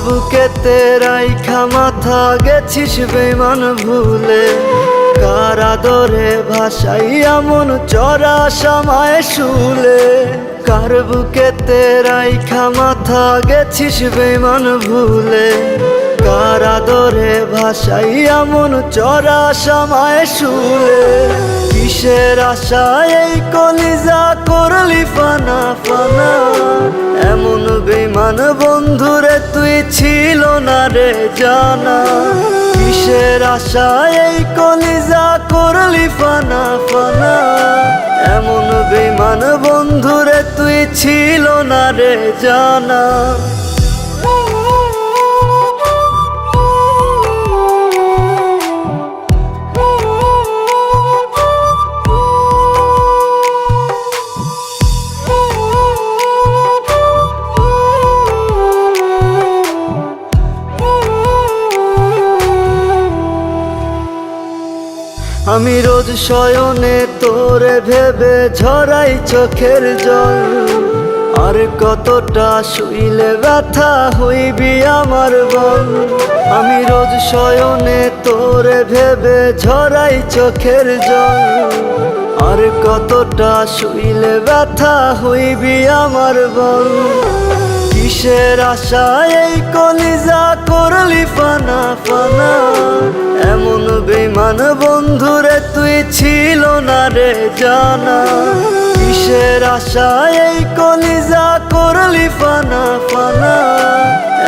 বুকেতে রাইখা মাথা গেছিস বেমান ভুলে, কার আদরে ভাসাইয়া মন চরা সামায় শুলে। কার বুকেতে রাইখা মাথা গেছিস বেমান ভুলে, কার আদরে ভাসাইয়া মন চরা সামায় শুলে। কিসের আশায় এই কলিজা করলি ফানা ফানা, এমন বেমান বন্ধুরে তুই ছিল না রে জানা। কিসের আশায় এই কলিজা করলি ফানা ফানা, এমন বেমান বন্ধুরে তুই ছিল না রে জানা। আমি রোজ শয়নে তোরে ভেবে ঝরাই চোখের জল, আর কতটা শুইলে ব্যথা হইবি আমার বল। আমি রোজ শয়নে তোরে ভেবে ঝরাই চোখের জল, আর কতটা শুইলে ব্যথা হইবি আমার বল। কিসের আশায় এই কলিজা করলি ফানা ফানা, এমন বেমান বন্ধুরে তুই ছিল না রে জানা। কিসের আশায় এই কলিজা করলি ফানা ফানা,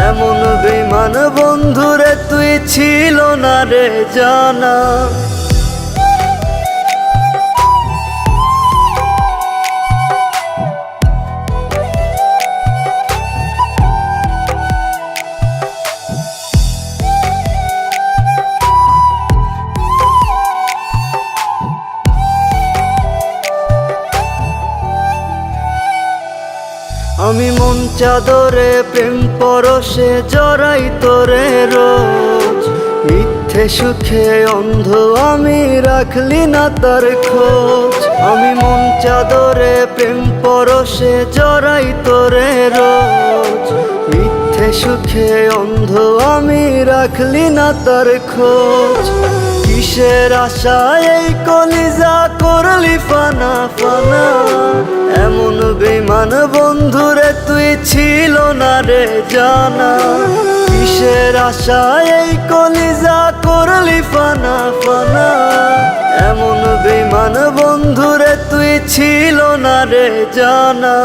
এমন বেমান বন্ধুরে তুই ছিল না রে জানা। আমি মন চাদরে প্রেম পরশে জড়াই তোরে রোজ, মিথ্যে সুখে অন্ধ আমি রাখলি না তার খোঁজ। আমি মন চাদরে প্রেম পরশে জড়াই তোরে রোজ, মিথ্যে সুখে অন্ধ আমি রাখলি না তার খোঁজ। কিসের আশায় এই কলিজা করলি ফানা ফানা, এমন বেমান বন্ধুরে তুই ছিল না রে জানা। কিসের আশায় এই কলিজা করলি ফানা ফানা, এমন বেমান বন্ধুরে তুই ছিল না রে জানা।